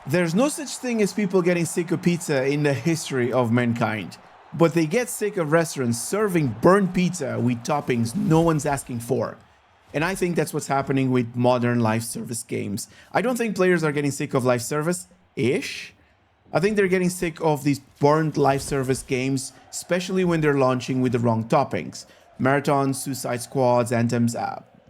There's no such thing as people getting sick of pizza in the history of mankind, but they get sick of restaurants serving burnt pizza with toppings no one's asking for. And I think that's what's happening with modern live service games. I don't think players are getting sick of live service ish. I think they're getting sick of these burnt live service games, especially when they're launching with the wrong toppings. Marathons, Suicide Squads, Anthems,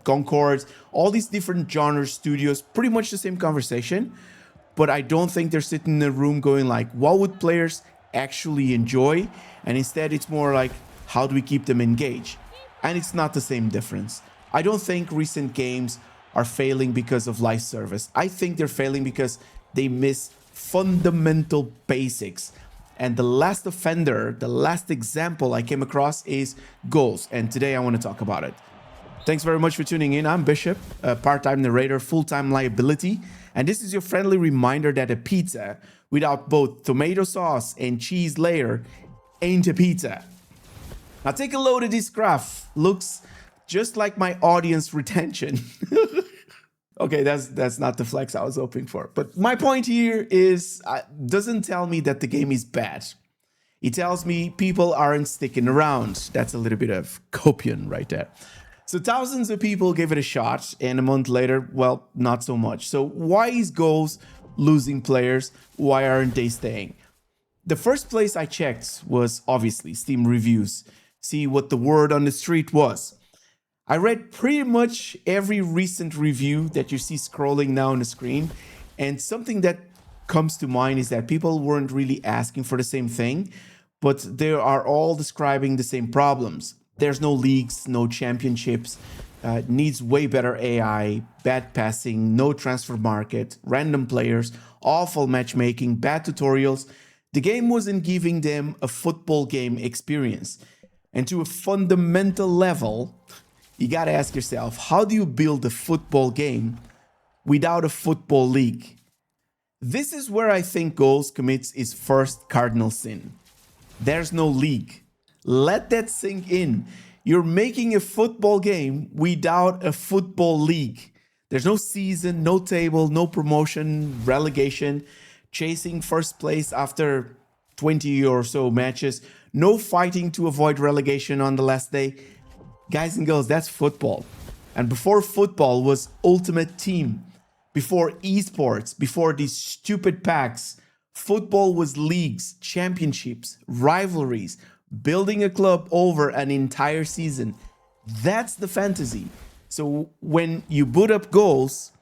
Concords, all these different genres, studios, pretty much the same conversation. But I don't think they're sitting in a room going like, what would players actually enjoy? And instead it's more like, how do we keep them engaged? And it's not the same difference. I don't think recent games are failing because of live service. I think they're failing because they miss fundamental basics. And the last offender, the last example I came across is goals. And today I want to talk about it. Thanks very much for tuning in. I'm Bishop, a part-time narrator, full-time liability. And this is your friendly reminder that a pizza without both tomato sauce and cheese layer ain't a pizza. Now take a look at this graph. Looks just like my audience retention. Okay, that's not the flex I was hoping for. But my point here is, doesn't tell me that the game is bad. It tells me people aren't sticking around. That's a little bit of copium right there. So thousands of people gave it a shot, and a month later, well, not so much. So why is Goals losing players? Why aren't they staying? The first place I checked was obviously Steam reviews. See what the word on the street was. I read pretty much every recent review that you see scrolling now on the screen, and something that comes to mind is that people weren't really asking for the same thing, but they are all describing the same problems. There's no leagues, no championships, needs way better AI, bad passing, no transfer market, random players, awful matchmaking, bad tutorials. The game wasn't giving them a football game experience. And to a fundamental level, you gotta ask yourself, how do you build a football game without a football league? This is where I think Goals commits its first cardinal sin. There's no league. Let that sink in. You're making a football game without a football league. There's no season, no table, no promotion, relegation, chasing first place after 20 or so matches, no fighting to avoid relegation on the last day. Guys and girls, that's football. And before football was Ultimate Team, before esports, before these stupid packs, football was leagues, championships, rivalries, building a club over an entire season. That's the fantasy. So when you boot up Goals,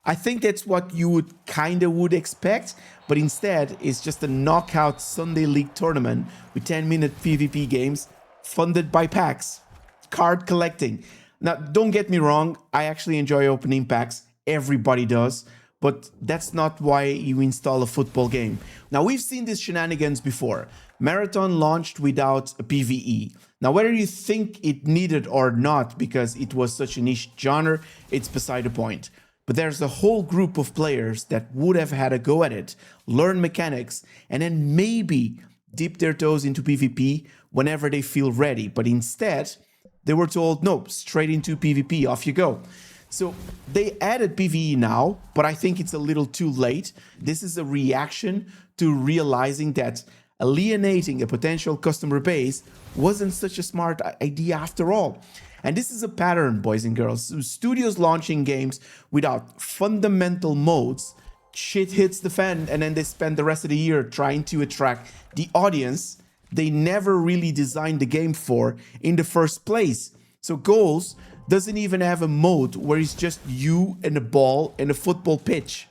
I think that's what you would expect, but instead it's just a knockout Sunday league tournament with 10-minute PvP games funded by packs. Card collecting. Now, don't get me wrong, I actually enjoy opening packs. Everybody does. But that's not why you install a football game. Now, we've seen these shenanigans before. Marathon launched without a PvE. Now, whether you think it needed or not because it was such a niche genre, it's beside the point. But there's a whole group of players that would have had a go at it, learn mechanics, and then maybe dip their toes into PvP whenever they feel ready. But instead, they were told, no, straight into PvP, off you go. So they added PvE now, but I think it's a little too late. This is a reaction to realizing that alienating a potential customer base wasn't such a smart idea after all. And this is a pattern, boys and girls. Studios launching games without fundamental modes, shit hits the fan, and then they spend the rest of the year trying to attract the audience they never really designed the game for in the first place. So Goals doesn't even have a mode where it's just you and a ball and a football pitch,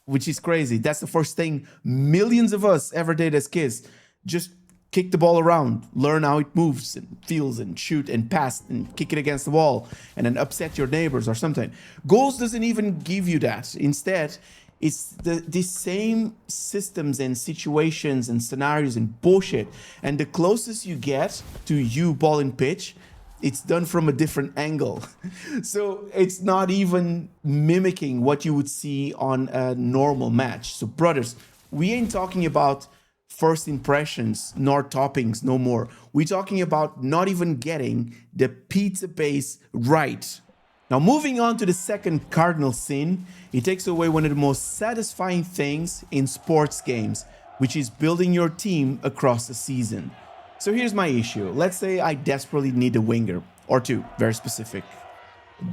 which is crazy. That's the first thing millions of us ever did as kids. Just kick the ball around, learn how it moves and feels and shoot and pass and kick it against the wall and then upset your neighbors or something. Goals doesn't even give you that. Instead, it's the same systems and situations and scenarios and bullshit. And the closest you get to you ball and pitch, it's done from a different angle. So it's not even mimicking what you would see on a normal match. So brothers, we ain't talking about first impressions nor toppings no more. We're talking about not even getting the pizza base right. Now, moving on to the second cardinal sin, it takes away one of the most satisfying things in sports games, which is building your team across a season. So here's my issue. Let's say I desperately need a winger, or two, very specific.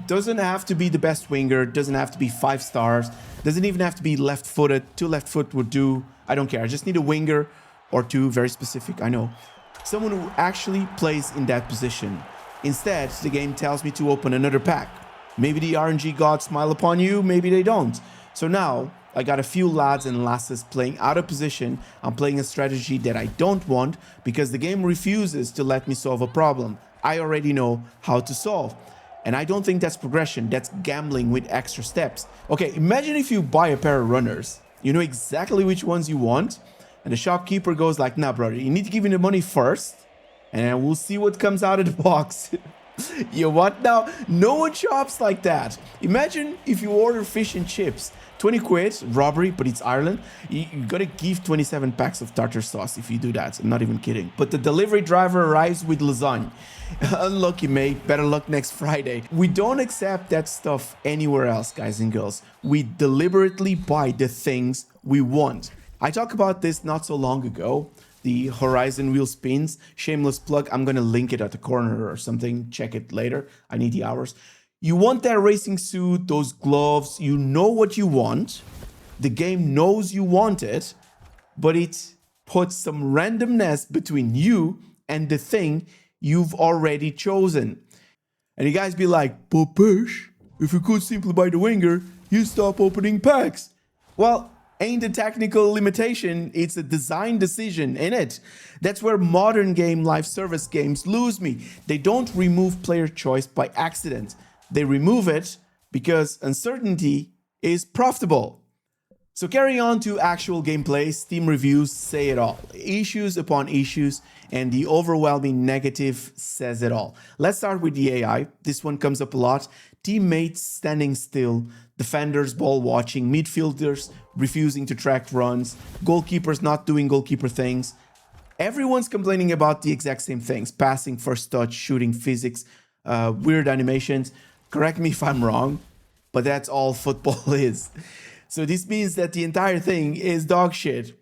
Doesn't have to be the best winger, doesn't have to be 5 stars, doesn't even have to be left-footed. 2 left foot would do. I don't care. I just need a winger or two, very specific, I know. Someone who actually plays in that position. Instead, the game tells me to open another pack. Maybe the RNG gods smile upon you, maybe they don't. So now, I got a few lads and lasses playing out of position. I'm playing a strategy that I don't want because the game refuses to let me solve a problem I already know how to solve. And I don't think that's progression, that's gambling with extra steps. Okay, imagine if you buy a pair of runners. You know exactly which ones you want, and the shopkeeper goes like, nah, brother, you need to give me the money first, and we'll see what comes out of the box. You what now? No one shops like that. Imagine if you order fish and chips. 20 quid, robbery, but it's Ireland. You gotta give 27 packs of tartar sauce if you do that. I'm not even kidding. But the delivery driver arrives with lasagna. Unlucky, mate. Better luck next Friday. We don't accept that stuff anywhere else, guys and girls. We deliberately buy the things we want. I talked about this not so long ago. The Horizon wheel spins. Shameless plug. I'm gonna link it at the corner or something. Check it later. I need the hours. You want that racing suit, those gloves, you know what you want. The game knows you want it, but it puts some randomness between you and the thing you've already chosen. And you guys be like, but Pish, if you could simply buy the winger, you stop opening packs. Well, ain't a technical limitation, it's a design decision, innit? That's where modern game live service games lose me. They don't remove player choice by accident. They remove it because uncertainty is profitable. So carry on to actual gameplay. Steam reviews say it all. Issues upon issues, and the overwhelming negative says it all. Let's start with the AI. This one comes up a lot. Teammates standing still, defenders ball watching, midfielders refusing to track runs, goalkeepers not doing goalkeeper things. Everyone's complaining about the exact same things. Passing, first touch, shooting, physics, weird animations. Correct me if I'm wrong, but that's all football is. So this means that the entire thing is dog shit.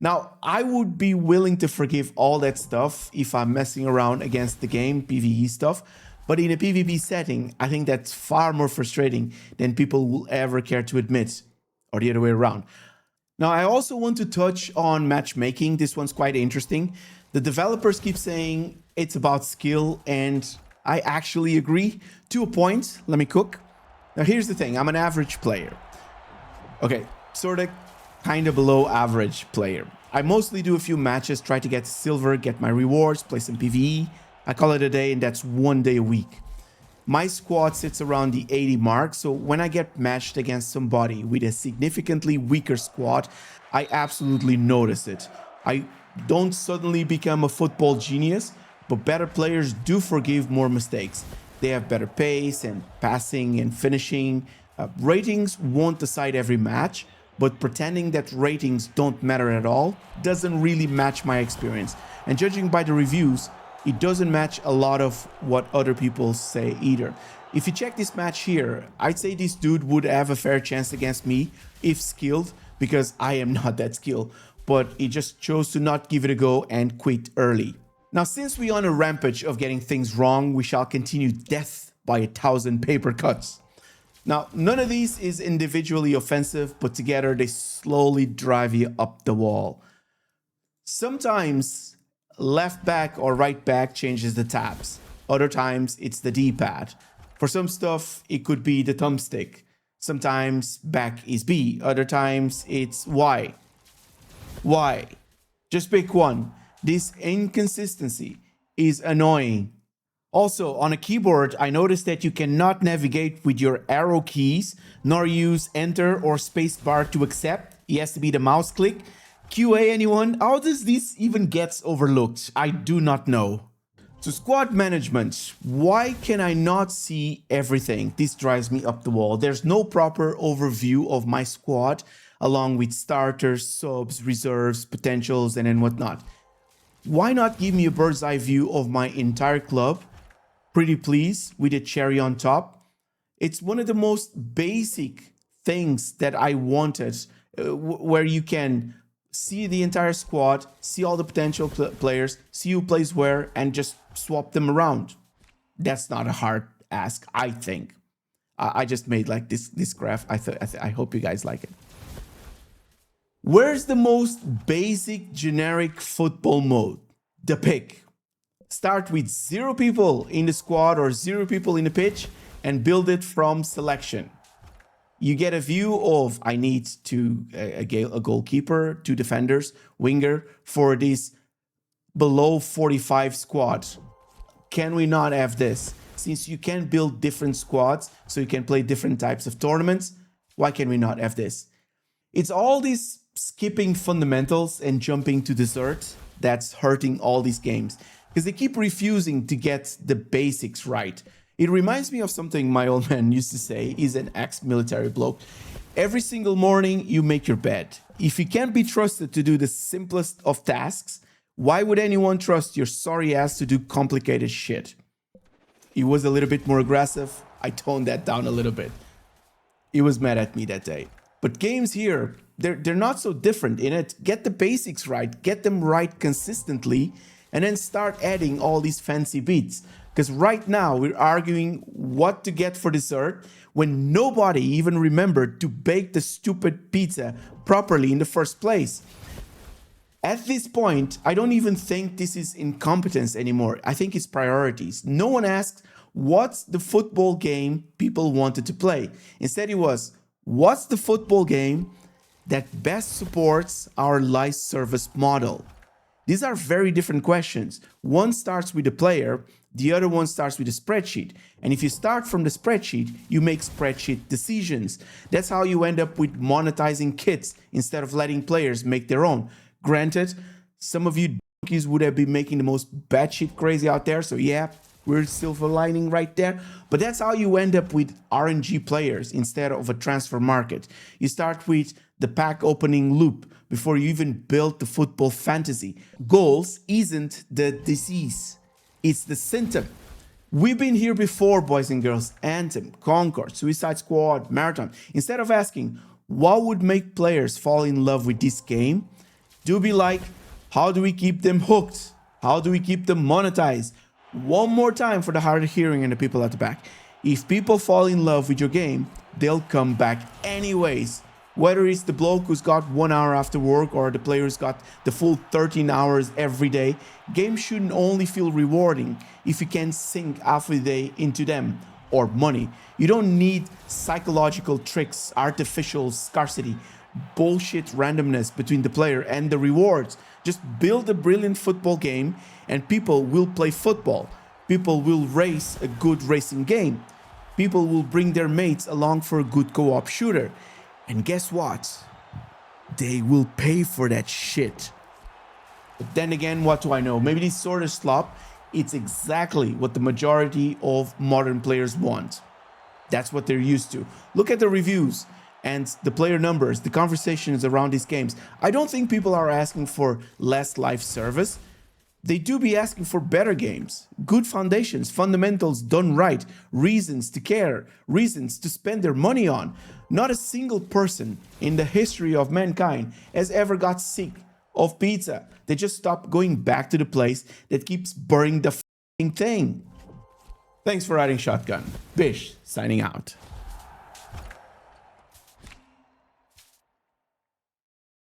Now, I would be willing to forgive all that stuff if I'm messing around against the game, PvE stuff. But in a PvP setting, I think that's far more frustrating than people will ever care to admit, or the other way around. Now, I also want to touch on matchmaking. This one's quite interesting. The developers keep saying it's about skill, and I actually agree to a point. Let me cook. Now, here's the thing. I'm an average player. Okay, sort of kind of below average player. I mostly do a few matches, try to get silver, get my rewards, play some PvE. I call it a day, and that's 1 day a week. My squad sits around the 80 mark, so when I get matched against somebody with a significantly weaker squad, I absolutely notice it. I don't suddenly become a football genius, but better players do forgive more mistakes. They have better pace and passing and finishing. Ratings won't decide every match, but pretending that ratings don't matter at all doesn't really match my experience. And judging by the reviews, it doesn't match a lot of what other people say either. If you check this match here, I'd say this dude would have a fair chance against me if skilled, because I am not that skilled, but he just chose to not give it a go and quit early. Now, since we're on a rampage of getting things wrong, we shall continue death by 1,000 paper cuts. Now, none of these is individually offensive, but together they slowly drive you up the wall. Sometimes left back or right back changes the tabs. Other times it's the D-pad. For some stuff, it could be the thumbstick. Sometimes back is B. Other times it's Y. Why? Just pick one. This inconsistency is annoying. Also, on a keyboard, I noticed that you cannot navigate with your arrow keys, nor use enter or spacebar to accept. It has to be the mouse click. QA anyone? How does this even get overlooked? I do not know. So squad management. Why can I not see everything? This drives me up the wall. There's no proper overview of my squad, along with starters, subs, reserves, potentials, and then whatnot. Why not give me a bird's eye view of my entire club? Pretty please, with a cherry on top. It's one of the most basic things that I wanted, where you can see the entire squad, see all the potential players, see who plays where, and just swap them around. That's not a hard ask, I think. I just made like this graph. I hope you guys like it. Where's the most basic generic football mode? The pick. Start with 0 people in the squad or 0 people in the pitch and build it from selection. You get a view of, I need a goalkeeper, 2 defenders, winger for this below 45 squad. Can we not have this? Since you can build different squads, so you can play different types of tournaments, why can we not have this? It's all these skipping fundamentals and jumping to dessert that's hurting all these games, because they keep refusing to get the basics right. It reminds me of something my old man used to say. He's an ex-military bloke. Every single morning you make your bed. If you can't be trusted to do the simplest of tasks, why would anyone trust your sorry ass to do complicated shit? He was a little bit more aggressive. I toned that down a little bit. He was mad at me that day. But games here, they're not so different in it. Get the basics right, get them right consistently, and then start adding all these fancy beats. Because right now we're arguing what to get for dessert when nobody even remembered to bake the stupid pizza properly in the first place. At this point, I don't even think this is incompetence anymore. I think it's priorities. No one asked, what's the football game people wanted to play? Instead, it was, what's the football game that best supports our live service model? These are very different questions. One starts with the player, the other one starts with a spreadsheet. And if you start from the spreadsheet, you make spreadsheet decisions. That's how you end up with monetizing kits instead of letting players make their own. Granted, some of you donkeys would have been making the most batshit crazy out there. So yeah, we're silver lining right there. But that's how you end up with RNG players instead of a transfer market. You start with the pack opening loop before you even build the football fantasy. Goals isn't the disease. It's the symptom. We've been here before, boys and girls. Anthem, Concord, Suicide Squad, Marathon. Instead of asking, what would make players fall in love with this game? Do be like, how do we keep them hooked? How do we keep them monetized? One more time for the hard of hearing and the people at the back. If people fall in love with your game, they'll come back anyways. Whether it's the bloke who's got 1 hour after work or the player who's got the full 13 hours every day, games shouldn't only feel rewarding if you can sink half a day into them, or money. You don't need psychological tricks, artificial scarcity, bullshit randomness between the player and the rewards. Just build a brilliant football game and people will play football. People will race a good racing game. People will bring their mates along for a good co-op shooter. And guess what? They will pay for that shit. But then again, what do I know? Maybe this sort of slop, it's exactly what the majority of modern players want. That's what they're used to. Look at the reviews and the player numbers, the conversations around these games. I don't think people are asking for less live service. They do be asking for better games, good foundations, fundamentals done right, reasons to care, reasons to spend their money on. Not a single person in the history of mankind has ever got sick of pizza. They just stop going back to the place that keeps burning the thing. Thanks for riding shotgun. Bish, signing out.